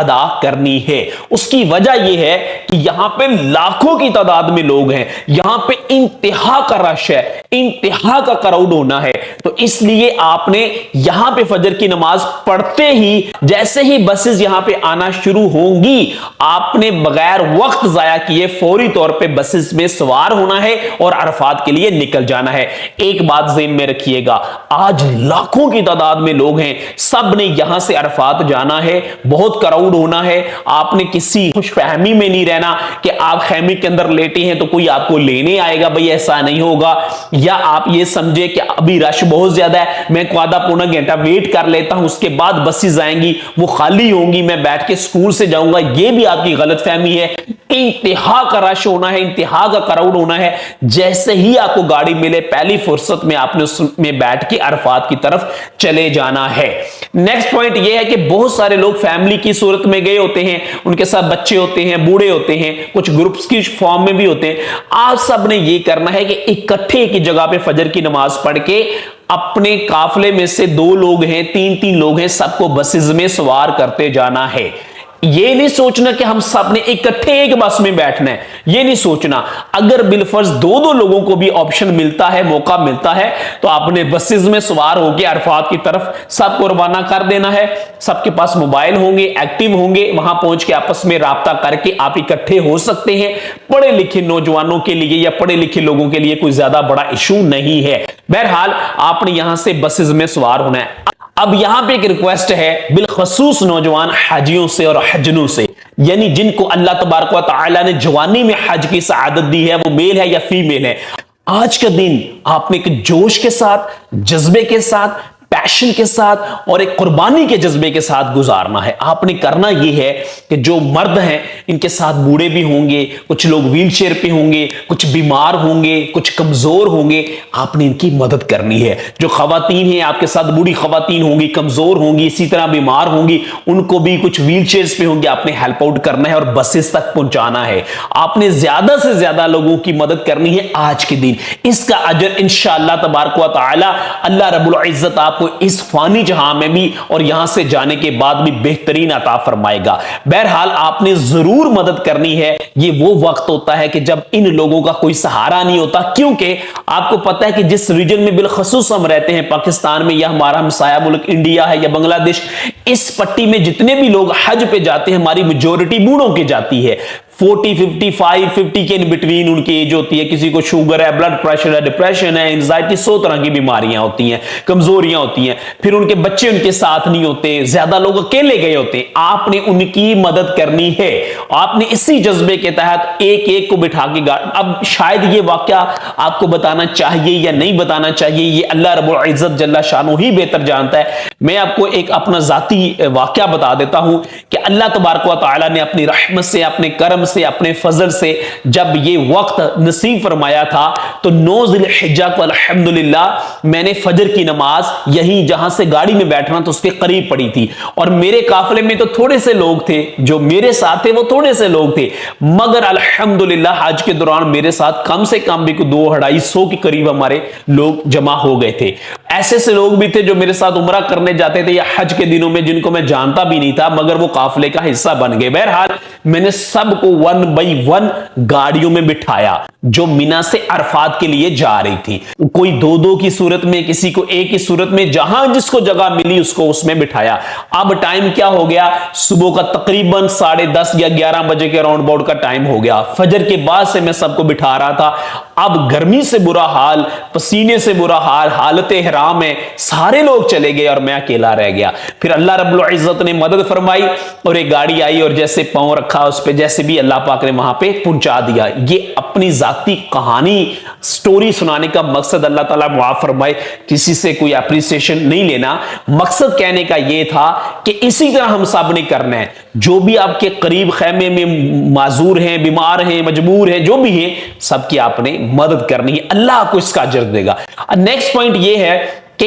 ادا کرنی ہے۔ اس کی وجہ یہ ہے کہ یہاں پہ لاکھوں کی تعداد میں لوگ ہیں، یہاں پہ انتہا کا رش ہے، انتہا کا کراؤڈ ہونا ہے، تو اس لیے آپ نے یہاں پہ فجر کی نماز پڑھتے ہی جیسے ہی بسز یہاں پہ آنا شروع ہوں گی، آپ نے بغیر وقت ضائع کیے فوری طور پہ بسز میں سوار ہونا ہے اور عرفات کے لیے نکل جانا ہے۔ ایک بات ذہن میں رکھیے گا، آج لاکھوں کی تعداد میں لوگ ہیں، سب نے یہاں سے عرفات جانا ہے، بہت کراؤڈ ہونا ہے۔ آپ نے کسی خوش فہمی میں نہیں رہنا کہ آپ خیمے کے اندر لیٹے ہیں تو کوئی آپ کو لینے آئے گا، بھئی ایسا نہیں ہوگا، یا آپ یہ سمجھے کہ ابھی رش بہت زیادہ ہے، میں کو آدھا پونا گھنٹہ ویٹ کر لیتا ہوں، اس کے بعد بسز آئیں گی، وہ خالی ہوں گی، میں بیٹھ کے سکول سے جاؤں گا، یہ بھی آپ کی غلط فہمی ہے۔ انتہا کا رش ہونا ہے، انتہا کا کراؤڈ ہونا ہے، جیسے ہی آپ کو گاڑی ملے پہلی فرصت میں آپ نے اس میں بیٹھ کے عرفات کی طرف چلے جانا ہے۔ نیکسٹ پوائنٹ یہ ہے کہ بہت سارے لوگ فیملی کی صورت میں گئے ہوتے ہیں، ان کے ساتھ بچے ہوتے ہیں، بوڑھے ہوتے ہیں، کچھ گروپس کی فارم میں بھی ہوتے ہیں۔ آپ سب نے یہ کرنا ہے کہ اکٹھے کی جگہ پہ فجر کی نماز پڑھ کے اپنے قافلے میں سے 2 لوگ ہیں، 3 لوگ ہیں، سب کو بسز میں سوار کرتے جانا ہے۔ یہ نہیں سوچنا کہ ہم سب نے اکٹھے ایک بس میں بیٹھنا ہے، یہ نہیں سوچنا۔ اگر بالفرض 2 لوگوں کو بھی آپشن ملتا ہے، موقع ملتا ہے، تو آپ نے بسز میں سوار ہو کے عرفات کی طرف سب کو روانہ کر دینا ہے۔ سب کے پاس موبائل ہوں گے، ایکٹیو ہوں گے، وہاں پہنچ کے آپس میں رابطہ کر کے آپ اکٹھے ہو سکتے ہیں۔ پڑھے لکھے نوجوانوں کے لیے یا پڑھے لکھے لوگوں کے لیے کوئی زیادہ بڑا ایشو نہیں ہے۔ بہرحال آپ نے یہاں سے بسز میں سوار ہونا ہے۔ اب یہاں پہ ایک ریکویسٹ ہے بالخصوص نوجوان حاجیوں سے اور حجنوں سے، یعنی جن کو اللہ تبارک و تعالی نے جوانی میں حج کی سعادت دی ہے، وہ میل ہے یا فیمیل ہے، آج کا دن آپ نے ایک جوش کے ساتھ، جذبے کے ساتھ، پیشن کے ساتھ اور ایک قربانی کے جذبے کے ساتھ گزارنا ہے۔ آپ نے کرنا یہ ہے کہ جو مرد ہیں ان کے ساتھ بوڑھے بھی ہوں گے، کچھ لوگ ویل چیئر پہ ہوں گے، کچھ بیمار ہوں گے، کچھ کمزور ہوں گے، آپ نے ان کی مدد کرنی ہے۔ جو خواتین ہیں آپ کے ساتھ بوڑھی خواتین ہوں گی، کمزور ہوں گی، اسی طرح بیمار ہوں گی، ان کو بھی کچھ ویل چیئرز پہ ہوں گے، آپ نے ہیلپ آؤٹ کرنا ہے اور بسز تک پہنچانا ہے۔ آپ نے زیادہ سے زیادہ لوگوں کی مدد کرنی ہے آج کے دن، اس کا اجر انشاءاللہ تبارک و تعالی اللہ رب العزت آپ کو اس فانی جہاں میں بھی اور یہاں سے جانے کے بعد بھی بہترین عطا فرمائے گا۔ بہرحال آپ نے ضرور مدد کرنی ہے۔ یہ وہ وقت ہوتا ہے کہ جب ان لوگوں کا کوئی سہارا نہیں ہوتا، کیونکہ آپ کو پتا ہے کہ جس ریجن میں بالخصوص ہم رہتے ہیں، پاکستان میں یا ہمارا ہمسایہ ملک انڈیا ہے یا بنگلہ دیش، اس پٹی میں جتنے بھی لوگ حج پہ جاتے ہیں ہماری میجورٹی بوڑھوں کی جاتی ہے۔ 40 55 50 کے بٹوین ان کی ایج ہوتی ہے، کسی کو شوگر ہے، بلڈ پریشر ہے، ڈپریشن ہے، انزائٹی، 100 طرح کی بیماریاں ہوتی ہیں، کمزوریاں ہوتی ہیں، پھر ان کے بچے ان کے ساتھ نہیں ہوتے، زیادہ لوگ اکیلے گئے ہوتے ہیں۔ آپ نے ان کی مدد کرنی ہے، آپ نے اسی جذبے کے تحت ایک ایک کو بٹھا کے اب شاید یہ واقعہ آپ کو بتانا چاہیے یا نہیں بتانا چاہیے، یہ اللہ رب العزت جل شانہ ہی بہتر جانتا ہے۔ میں آپ کو ایک اپنا ذاتی واقعہ بتا دیتا ہوں کہ اللہ تبارک و تعالی نے اپنی رحمت سے، اپنے کرم سے، اپنے فضل سے جب یہ وقت نصیب فرمایا تھا تو 9 ذی الحجہ کو الحمدللہ میں نے فجر کی نماز یہی جہاں سے گاڑی میں بیٹھنا تو اس کے قریب پڑھی تھی، اور میرے قافلے میں تو تھوڑے سے لوگ تھے، جو میرے ساتھ تھے وہ تھوڑے سے لوگ تھے، مگر الحمدللہ حج کے دوران میرے ساتھ کم سے کم بھی 200-250 کے قریب ہمارے لوگ جمع ہو گئے تھے۔ ایسے سے لوگ بھی تھے جو میرے ساتھ عمرہ کرنے جاتے تھے یا حج کے دنوں میں، جن کو میں جانتا بھی نہیں تھا مگر وہ قافلے کا حصہ بن گئے۔ بہرحال میں نے سب کو 1 بائی 1 گاڑیوں میں بٹھایا جو مینا سے عرفات کے لیے جا رہی تھی، کوئی 2 کی صورت میں، کسی کو 1 کی صورت میں، جہاں جس کو جگہ ملی اس کو اس میں بٹھایا۔ اب ٹائم کیا ہو گیا؟ صبح کا تقریباً 10:30 یا 11 بجے کے راؤنڈ باؤٹ کا ٹائم ہو گیا۔ فجر کے بعد سے میں سب کو بٹھا رہا تھا۔ اب گرمی سے برا حال، پسینے سے برا حال، حالت احرام ہے، سارے لوگ چلے گئے اور میں اکیلا رہ گیا۔ پھر اللہ رب العزت نے مدد فرمائی اور ایک گاڑی آئی اور جیسے پاؤں رکھا اس پہ، جیسے بھی اللہ پاک نے وہاں پہ پہنچا دیا۔ یہ اپنی ذاتی کہانی سٹوری سنانے کا مقصد اللہ تعالیٰ معاف فرمائے، کسی سے کوئی اپریسیشن نہیں لینا، مقصد کہنے کا یہ تھا کہ اسی طرح ہم سب نے کرنا ہے۔ جو بھی آپ کے قریب خیمے میں معذور ہیں، بیمار ہیں، مجبور ہیں، جو بھی ہیں، سب کی آپ نے مدد کرنی ہے، اللہ آپ کو اس کا اجر دے گا۔ نیکسٹ پوائنٹ یہ ہے کہ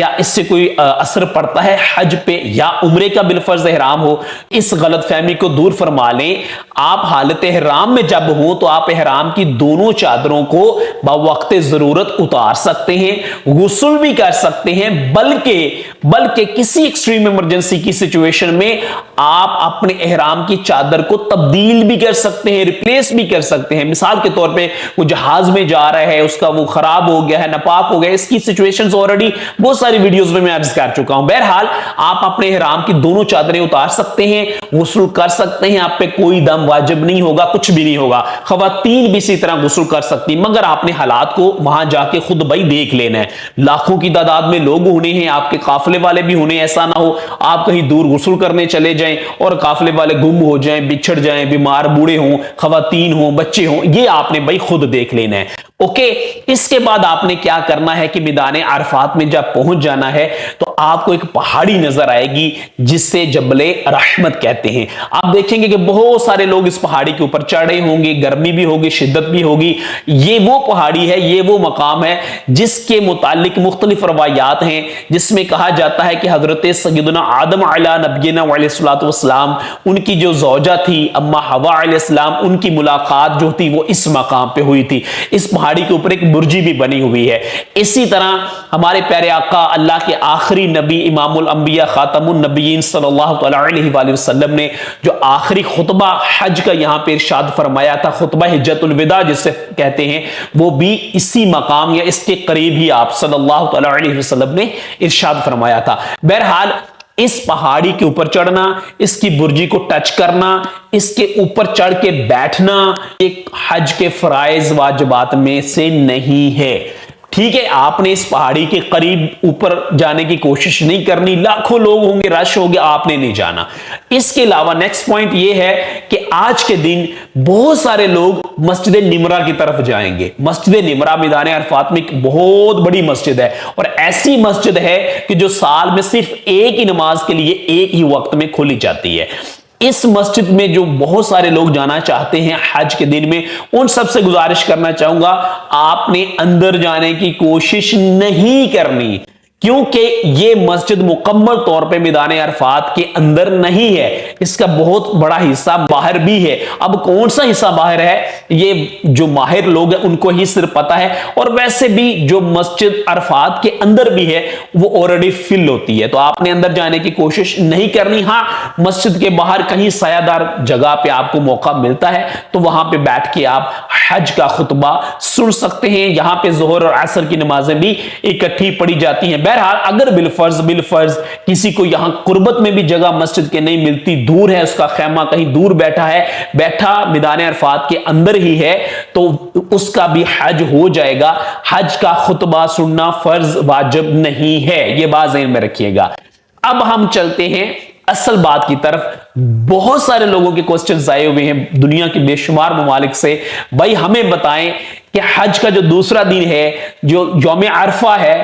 کیا اس سے کوئی اثر پڑتا ہے حج پہ یا عمرے کا بالفرض احرام ہو؟ اس غلط فہمی کو دور فرما لیں۔ آپ حالت احرام میں جب ہوں تو آپ احرام کی دونوں چادروں کو بوقت ضرورت اتار سکتے ہیں، غسل بھی کر سکتے ہیں، بلکہ کسی ایکسٹریم ایمرجنسی کی سچویشن میں آپ اپنے احرام کی چادر کو تبدیل بھی کر سکتے ہیں، ریپلیس بھی کر سکتے ہیں۔ مثال کے طور پہ وہ جہاز میں جا رہا ہے، اس کا وہ خراب ہو گیا ہے، ناپاک ہو گیا، اس کی سچویشنز آلریڈی بہت ساری ویڈیوز میں عرض کر چکا ہوں۔ بہرحال آپ اپنے احرام کی دونوں چادریں اتار سکتے ہیں، غسل کر سکتے ہیں، آپ پہ کوئی دم واجب نہیں ہوگا، کچھ بھی نہیں ہوگا۔ خواتین بھی اسی طرح غسل کر سکتی، مگر آپ نے حالات کو وہاں جا کے خود بھائی دیکھ لینا ہے۔ لاکھوں کی تعداد میں لوگ ہونے ہیں، آپ کے قافلے والے بھی ہونے، ایسا نہ ہو آپ کہیں دور غسل کرنے چلے جائیں اور قافلے والے گم ہو جائیں، بچھڑ جائیں، بیمار بوڑھے ہوں، خواتین ہوں، بچے ہوں، یہ آپ نے بھائی خود دیکھ لینا ہے۔ اوکے، اس کے بعد آپ نے کیا کرنا ہے کہ میدان عرفات میں جب پہنچ جانا ہے تو آپ کو ایک پہاڑی نظر آئے گی جس سے جبل رحمت کہتے ہیں۔ آپ دیکھیں گے کہ بہت سارے لوگ اس پہاڑی کے اوپر چڑھے ہوں گے، گرمی بھی ہوگی، شدت بھی ہوگی۔ یہ وہ پہاڑی ہے، یہ وہ مقام ہے جس کے متعلق مختلف روایات ہیں، جس میں کہا جاتا ہے کہ حضرت سیدنا آدم علیہ نبینا علیہ الصلوۃ والسلام، ان کی جو زوجہ تھی اما حوا علیہ السلام، ان کی ملاقات جو تھی وہ اس مقام پہ ہوئی تھی۔ اس پہاڑی کے اوپر ایک برجی بھی بنی ہوئی ہے۔ اسی طرح ہمارے پیارے آقا اللہ کے آخری نبی امام الانبیاء خاتم النبیین صلی اللہ علیہ وآلہ وسلم نے جو آخری خطبہ حج کا یہاں پہ ارشاد فرمایا تھا، خطبہ حجۃ الوداع جسے کہتے ہیں، وہ بھی اسی مقام یا اس کے قریب ہی آپ صلی اللہ علیہ وسلم نے ارشاد فرمایا تھا۔ بہرحال اس پہاڑی کے اوپر چڑھنا، اس کی برجی کو ٹچ کرنا، اس کے اوپر چڑھ کے بیٹھنا ایک حج کے فرائض واجبات میں سے نہیں ہے۔ ٹھیک ہے، آپ نے اس پہاڑی کے قریب اوپر جانے کی کوشش نہیں کرنی، لاکھوں لوگ ہوں گے، رش ہوگے، آپ نے نہیں جانا۔ اس کے علاوہ نیکسٹ پوائنٹ یہ ہے کہ آج کے دن بہت سارے لوگ مسجد نمرہ کی طرف جائیں گے۔ مسجد نمرہ میدان عرفات میں ایک بہت بڑی مسجد ہے اور ایسی مسجد ہے کہ جو سال میں صرف ایک ہی نماز کے لیے ایک ہی وقت میں کھولی جاتی ہے۔ اس مسجد میں جو بہت سارے لوگ جانا چاہتے ہیں حج کے دن میں، ان سب سے گزارش کرنا چاہوں گا آپ نے اندر جانے کی کوشش نہیں کرنی، کیونکہ یہ مسجد مکمل طور پہ میدان عرفات کے اندر نہیں ہے، اس کا بہت بڑا حصہ باہر بھی ہے۔ اب کون سا حصہ باہر ہے یہ جو ماہر لوگ ہیں ان کو ہی صرف پتا ہے، اور ویسے بھی جو مسجد عرفات کے اندر بھی ہے وہ آلریڈی فل ہوتی ہے، تو آپ نے اندر جانے کی کوشش نہیں کرنی۔ ہاں، مسجد کے باہر کہیں سایہ دار جگہ پہ آپ کو موقع ملتا ہے تو وہاں پہ بیٹھ کے آپ حج کا خطبہ سن سکتے ہیں۔ یہاں پہ ظہر اور عصر کی نمازیں بھی اکٹھی پڑھی جاتی ہیں۔ بہرحال اگر بالفرض کسی کو یہاں قربت میں بھی جگہ مسجد کے نہیں ملتی، دور ہے، اس کا خیمہ کہیں دور بیٹھا میدان عرفات کے اندر ہی ہے، تو اس کا بھی حج ہو جائے گا۔ حج کا خطبہ سننا فرض واجب نہیں ہے، یہ بات ذہن میں رکھیے گا۔ اب ہم چلتے ہیں اصل بات کی طرف۔ بہت سارے لوگوں کے کوسچنز آئے ہوئے ہیں دنیا کے بے شمار ممالک سے، بھائی ہمیں بتائیں کہ حج کا جو دوسرا دن ہے، جو یوم عرفہ ہے،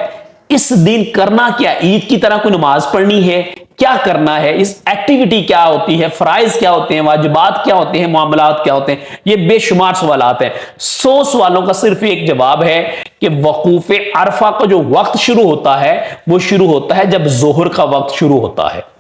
اس دن کرنا کیا؟ عید کی طرح کوئی نماز پڑھنی ہے؟ کیا کرنا ہے؟ اس ایکٹیویٹی کیا ہوتی ہے؟ فرائض کیا ہوتے ہیں؟ واجبات کیا ہوتے ہیں؟ معاملات کیا ہوتے ہیں؟ یہ بے شمار سوالات ہیں۔ 100 سوالوں کا صرف ایک جواب ہے کہ وقوف عرفہ کا جو وقت شروع ہوتا ہے وہ شروع ہوتا ہے جب ظہر کا وقت شروع ہوتا ہے۔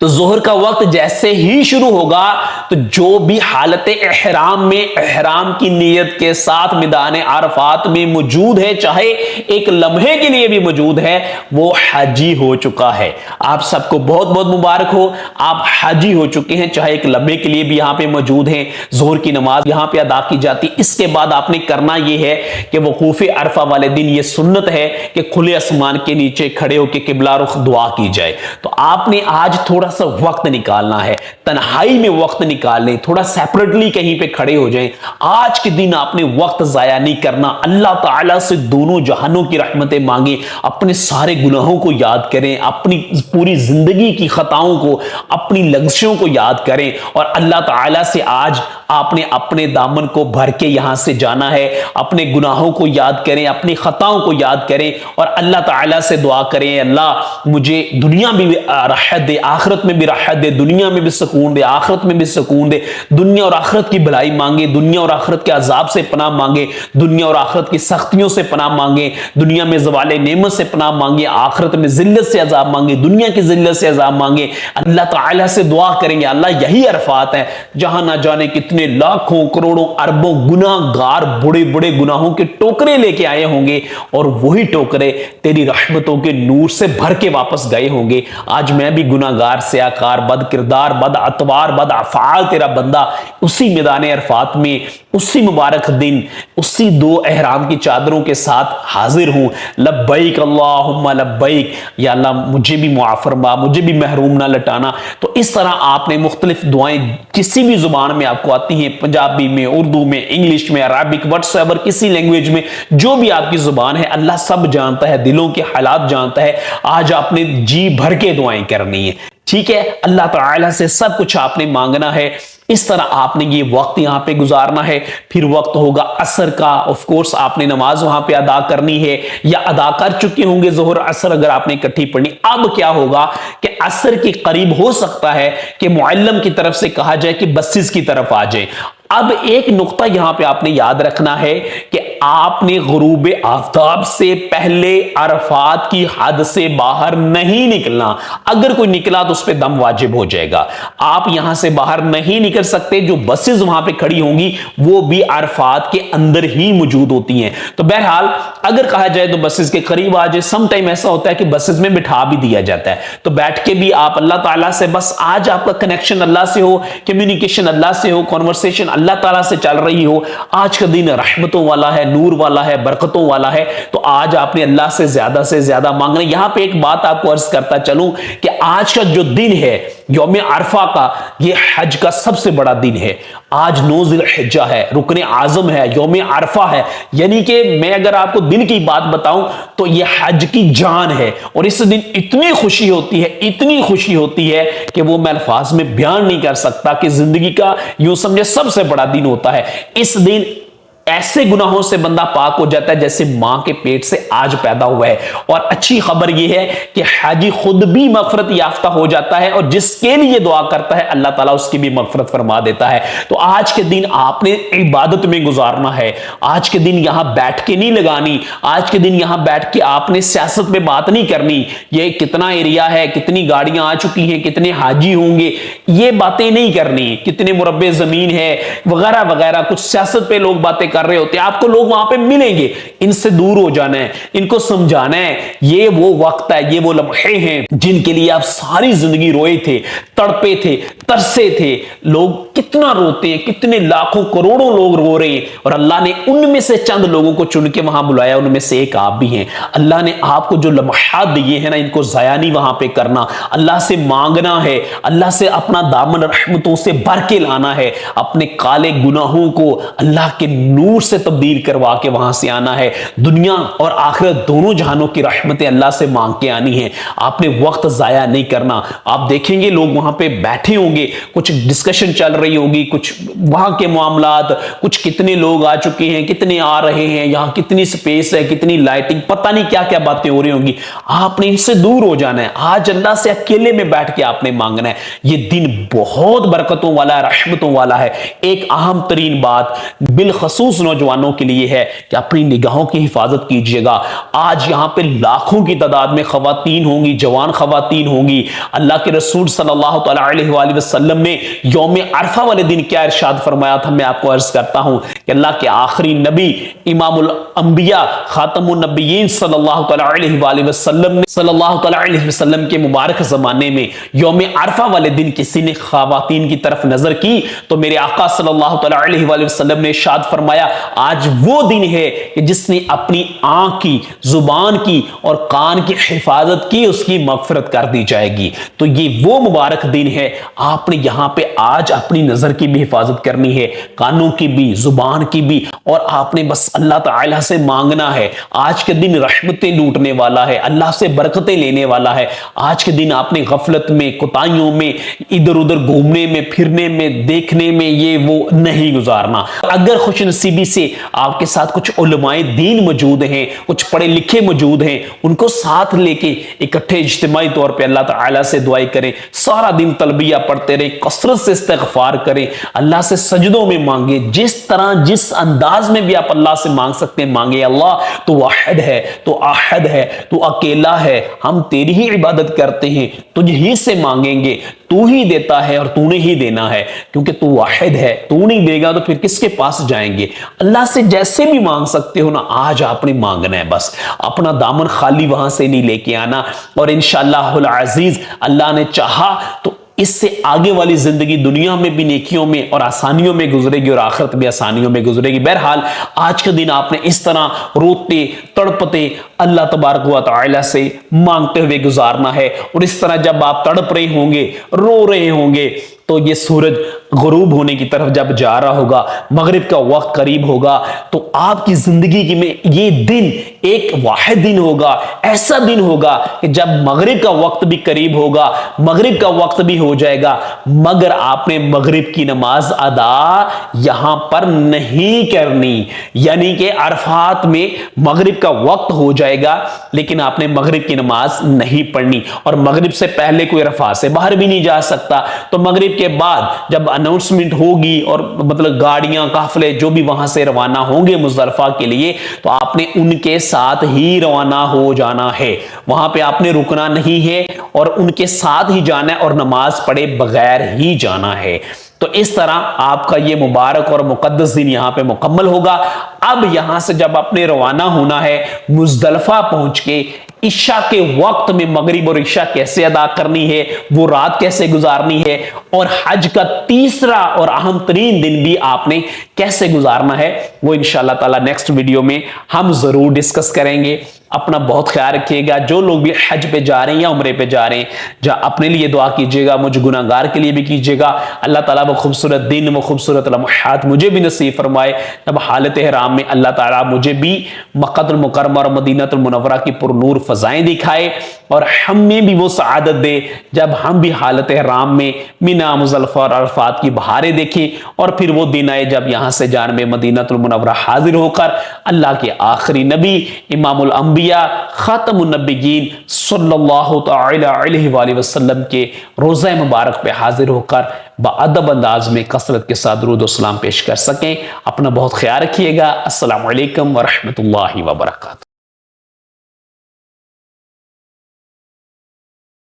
تو ظہر کا وقت جیسے ہی شروع ہوگا تو جو بھی حالت احرام میں احرام کی نیت کے ساتھ میدان عرفات میں موجود ہے، چاہے ایک لمحے کے لیے بھی موجود ہے، وہ حاجی ہو چکا ہے۔ آپ سب کو بہت بہت مبارک ہو، آپ حاجی ہو چکے ہیں، چاہے ایک لمحے کے لیے بھی یہاں پہ موجود ہیں۔ ظہر کی نماز یہاں پہ ادا کی جاتی۔ اس کے بعد آپ نے کرنا یہ ہے کہ وقوف عرفہ والے دن یہ سنت ہے کہ کھلے آسمان کے نیچے کھڑے ہو کے قبلہ رخ دعا کی جائے۔ تو آپ نے آج تھوڑا سا وقت نکالنا ہے، تنہائی میں وقت نکال لیں، تھوڑا سیپریٹلی کہیں پہ کھڑے ہو جائیں۔ آج کے دن آپ نے وقت ضائع نہیں کرنا، اللہ تعالیٰ سے دونوں جہانوں کی رحمتیں مانگیں، اپنے سارے گناہوں کو یاد کریں، اپنی پوری زندگی کی خطاؤں کو، اپنی لغزشوں کو یاد کریں، اور اللہ تعالیٰ سے آج آپ نے اپنے دامن کو بھر کے یہاں سے جانا ہے. اپنے گناہوں کو یاد کریں, اپنی خطاؤں کو یاد کریں اور اللہ تعالیٰ سے دعا کریں, اللہ مجھے دنیا میں بھی راحت دے, آخرت میں بھی راحت دے, دنیا میں بھی سکون دے, آخرت میں بھی سکون دے. دنیا اور آخرت کی بھلائی مانگے, دنیا اور آخرت کے عذاب سے پناہ مانگے, دنیا اور آخرت کی سختیوں سے پناہ مانگے, دنیا میں زوال نعمت سے پناہ مانگے, آخرت میں ذلت سے عذاب مانگے, دنیا کی ذلت سے عذاب مانگے. اللہ تعالیٰ سے دعا کریں گے اللہ یہی عرفات ہیں جہاں نہ جانے کتنے لاکھوں کروڑوں اربوں گناہ گار بڑے بڑے گناہوں کے ٹوکرے لے کے آئے ہوں گے اور وہی ٹوکرے تیری رحمتوں کے نور سے بھر کے واپس گئے ہوں گے. آج میں بھی گناہ گار, سیاکار, بد کردار, بد اطوار, بد افعال تیرا بندہ اسی میدان عرفات میں اسی مبارک دن اسی دو احرام کی چادروں کے ساتھ حاضر ہوں. لبیک اللہم لبیک, یا اللہ مجھے بھی معاف فرما, مجھے بھی محروم نہ لٹانا. تو اس طرح آپ نے مختلف دعائیں کسی بھی زبان میں آپ کو آتی ہیں, پنجابی میں, اردو میں, انگلش میں, عربک, واٹس ایور کسی لینگویج میں جو بھی آپ کی زبان ہے, اللہ سب جانتا ہے, دلوں کے حالات جانتا ہے. آج آپ نے جی بھر کے دعائیں کرنی ہے, ٹھیک ہے. اللہ تعالیٰ سے سب کچھ آپ نے مانگنا ہے. اس طرح آپ نے یہ وقت یہاں پہ گزارنا ہے. پھر وقت ہوگا عصر کا, آف کورس آپ نے نماز وہاں پہ ادا کرنی ہے یا ادا کر چکے ہوں گے ظہر عصر اگر آپ نے اکٹھی پڑھنی. اب کیا ہوگا کہ عصر کے قریب ہو سکتا ہے کہ معلم کی طرف سے کہا جائے کہ بسز کی طرف آ جائیں. اب ایک نقطہ یہاں پہ آپ نے یاد رکھنا ہے کہ آپ نے غروب آفتاب سے پہلے عرفات کی حد سے باہر نہیں نکلنا. اگر کوئی نکلا تو اس پہ دم واجب ہو جائے گا. آپ یہاں سے باہر نہیں نکل سکتے. جو بسز وہاں پہ کھڑی ہوں گی وہ بھی عرفات کے اندر ہی موجود ہوتی ہیں. تو بہرحال اگر کہا جائے تو بسز کے قریب آ جائے. سم ٹائم ایسا ہوتا ہے کہ بسز میں بٹھا بھی دیا جاتا ہے, تو بیٹھ کے بھی آپ اللہ تعالیٰ سے, بس آج آپ کا کنیکشن اللہ سے ہو, کمیونیکیشن اللہ سے ہو, کانورسیشن اللہ تعالیٰ سے چل رہی ہو. آج کا دن رحمتوں والا ہے, نور والا ہے, برکتوں والا ہے. تو آج آپ نے اللہ سے زیادہ مانگنا. یہاں پہ ایک بات آپ کو عرض کرتا چلوں کہ آج کا جو دن ہے یوم عرفہ کا, یہ حج کا سب سے بڑا دن ہے. آج 9 ذی الحجہ ہے, رکن اعظم ہے, یوم عرفہ ہے. یعنی کہ میں اگر آپ کو دن کی بات بتاؤں تو یہ حج کی جان ہے. اور اس دن اتنی خوشی ہوتی ہے, اتنی خوشی ہوتی ہے کہ وہ میں الفاظ میں بیان نہیں کر سکتا, کہ زندگی کا یوں سمجھے سب سے بڑا دن ہوتا ہے. اس دن ایسے گناہوں سے بندہ پاک ہو جاتا ہے جیسے ماں کے پیٹ سے آج پیدا ہوا ہے. اور اچھی خبر یہ ہے کہ حاجی خود بھی مغفرت یافتہ ہو جاتا ہے, اور جس کے لیے دعا کرتا ہے اللہ تعالیٰ اس کی بھی مغفرت فرما دیتا ہے. تو آج کے دن آپ نے عبادت میں گزارنا ہے. آج کے دن یہاں بیٹھ کے نہیں لگانی. آج کے دن یہاں بیٹھ کے آپ نے سیاست میں بات نہیں کرنی, یہ کتنا ایریا ہے, کتنی گاڑیاں آ چکی ہیں, کتنے حاجی ہوں گے, یہ باتیں نہیں کرنی. کتنے مربع زمین ہے وغیرہ وغیرہ, کچھ سیاست پہ لوگ باتیں کر رہے ہوتے ہیں. آپ کو لوگ وہاں پہ ملیں گے, ان سے دور ہو جانا ہے, ان کو سمجھانا ہے. یہ وہ وقت ہے, یہ وہ لمحے ہیں جن کے لیے آپ ساری زندگی روئے تھے, تڑپے تھے, ترسے تھے. لوگ کتنا روتے ہیں, کتنے لاکھوں کروڑوں لوگ رو رہے ہیں, اور اللہ نے ان میں سے چند لوگوں کو چن کے وہاں بلایا. ان میں سے ایک آپ بھی ہیں. اللہ نے آپ کو جو لمحات دیے ہیں نا, ان کو ضائع نہیں وہاں پہ کرنا. اللہ سے مانگنا ہے, اللہ سے اپنا دامن رحمتوں سے بھر کے لانا ہے. اپنے کالے گناہوں کو اللہ کے نور سے تبدیل کروا کے وہاں سے آنا ہے. دنیا اور آخرت دونوں جہانوں کی رحمتیں اللہ سے مانگ کے آنی ہیں. آپ نے وقت ضائع نہیں کرنا. آپ دیکھیں گے لوگ وہاں پہ بیٹھے ہوں گے, کچھ ڈسکشن چل رہی ہوگی, کچھ وہاں کے معاملات, کچھ کتنے لوگ آ چکے ہیں, کتنے آ رہے ہیں, یہاں کتنی سپیس ہے, کتنی لائٹنگ, پتہ نہیں کیا کیا باتیں ہو رہی ہوں گی. آپ نے ان سے دور ہو جانا ہے. آج اللہ سے اکیلے میں بیٹھ کے آپ نے مانگنا ہے. یہ دن بہت برکتوں والا ہے, رحمتوں والا ہے. ایک اہم ترین بات بالخصوص نوجوانوں کے لیے ہے کہ اپنی نگاہوں کی حفاظت کیجیے گا. آج یہاں پہ لاکھوں کی تعداد میں خواتین ہوں گی, جوان خواتین ہوں گی. اللہ کے رسول صلی اللہ تعالی علیہ وآلہ وسلم نے یوم عرفہ والے دن کیا ارشاد فرمایا تھا, میں آپ کو عرض کرتا ہوں کہ اللہ کے آخری نبی امام الانبیاء خاتم النبیین صلی اللہ تعالی علیہ وآلہ وسلم کے مبارک زمانے میں یوم عرفہ والے دن کسی نے خواتین کی طرف نظر کی تو میرے آقا صلی اللہ تعالی علیہ وآلہ وسلم نے ارشاد فرمایا, آج وہ دن ہے کہ جس نے اپنی آنکھ کی, زبان کی اور کان کی حفاظت کی, اس کی مغفرت کر دی جائے گی. تو یہ وہ مبارک دن ہے. آپ نے یہاں پہ آج اپنی نظر کی بھی حفاظت کرنی ہے, کانوں کی بھی, زبان کی بھی, اور آپ نے بس اللہ تعالیٰ سے مانگنا ہے. آج کے دن رحمتیں لوٹنے والا ہے, اللہ سے برکتیں لینے والا ہے. آج کے دن آپ نے غفلت میں, کوتاہیوں میں, ادھر ادھر گھومنے میں, پھرنے میں, دیکھنے میں یہ وہ نہیں گزارنا. اگر خوش نصیبی سے آپ کے ساتھ کچھ علماء دین موجود ہیں, کچھ پڑھے لکھے موجود ہیں, ان کو ساتھ لے کے اکٹھے اجتماعی طور پہ اللہ تعالیٰ سے دعائیں کریں, سارا دن تلبیہ پڑھتے رہیں, کثرت سے استغفار کریں, اللہ سے سجدوں میں مانگیں, جس طرح جس انداز میں بھی آپ اللہ سے مانگ سکتے ہیں مانگیں. اللہ تو واحد ہے, تو احد ہے, تو اکیلا ہے, ہم تیری ہی عبادت کرتے ہیں, تجھ ہی سے مانگیں گے, تو ہی دیتا ہے اور تو نے ہی دینا ہے, کیونکہ تو واحد ہے, تو نہیں دے گا تو پھر کس کے پاس جائیں گے. اللہ سے جیسے بھی مانگ سکتے ہو نا, آج آپ نے مانگنا ہے, بس اپنا دامن خالی وہاں سے نہیں لے کے آنا. اور انشاءاللہ العزیز اللہ نے چاہا تو اس سے آگے والی زندگی دنیا میں بھی نیکیوں میں اور آسانیوں میں گزرے گی, اور آخرت بھی آسانیوں میں گزرے گی. بہرحال آج کے دن آپ نے اس طرح روتے تڑپتے اللہ تبارک و تعالی سے مانگتے ہوئے گزارنا ہے. اور اس طرح جب آپ تڑپ رہے ہوں گے, رو رہے ہوں گے, تو یہ سورج غروب ہونے کی طرف جب جا رہا ہوگا, مغرب کا وقت قریب ہوگا, تو آپ کی زندگی میں یہ دن ایک واحد دن ہوگا, ایسا دن ہوگا کہ جب مغرب کا وقت بھی قریب ہوگا, مغرب کا وقت بھی ہو جائے گا, مگر آپ نے مغرب کی نماز ادا یہاں پر نہیں کرنی. یعنی کہ عرفات میں مغرب کا وقت ہو جائے گا, لیکن آپ نے مغرب کی نماز نہیں پڑھنی, اور مغرب سے پہلے کوئی عرفات سے باہر بھی نہیں جا سکتا. تو مغرب کے بعد جب اناؤنسمنٹ ہوگی اور مطلب گاڑیاں, قافلے جو بھی وہاں سے روانہ ہوں گے مزدلفہ کے لیے, تو آپ نے ان کے ساتھ ہی روانہ ہو جانا ہے. وہاں پہ آپ نے رکنا نہیں ہے, اور ان کے ساتھ ہی جانا ہے, اور نماز پڑھے بغیر ہی جانا ہے. تو اس طرح آپ کا یہ مبارک اور مقدس دن یہاں پہ مکمل ہوگا. اب یہاں سے جب آپ نے روانہ ہونا ہے, مزدلفہ پہنچ کے عشاء کے وقت میں مغرب اور عشاء کیسے ادا کرنی ہے, وہ رات کیسے گزارنی ہے, اور حج کا تیسرا اور اہم ترین دن بھی آپ نے کیسے گزارنا ہے, وہ انشاءاللہ تعالی نیکسٹ ویڈیو میں ہم ضرور ڈسکس کریں گے. اپنا بہت خیال رکھیے گا. جو لوگ بھی حج پہ جا رہے ہیں یا عمرے پہ جا رہے ہیں, اپنے لیے دعا کیجیے گا, مجھ گناہگار کے لیے بھی کیجیے گا. اللہ تعالیٰ وہ خوبصورت دن, وہ خوبصورت لمحات مجھے بھی نصیب فرمائے, جب حالت احرام میں اللہ تعالیٰ مجھے بھی مکہ المکرمہ اور مدینہ المنورہ کی پر نور فضائیں دکھائے, اور ہمیں بھی وہ سعادت دے جب ہم بھی حالت احرام میں مینا, مزدلفہ اور عرفات کی بہاریں دیکھیں, اور پھر وہ دن آئے جب یہاں سے جانب مدینہ المنورہ حاضر ہو کر اللہ کے آخری نبی امام الانبیاء خاتم النبیین صلی اللہ تعالی علیہ وآلہ وسلم کے روضہ مبارک پہ حاضر ہو کر بادب انداز میں کثرت کے ساتھ درود و سلام پیش کر سکیں. اپنا بہت خیال رکھیے گا. السلام علیکم ورحمۃ اللہ وبرکاتہ.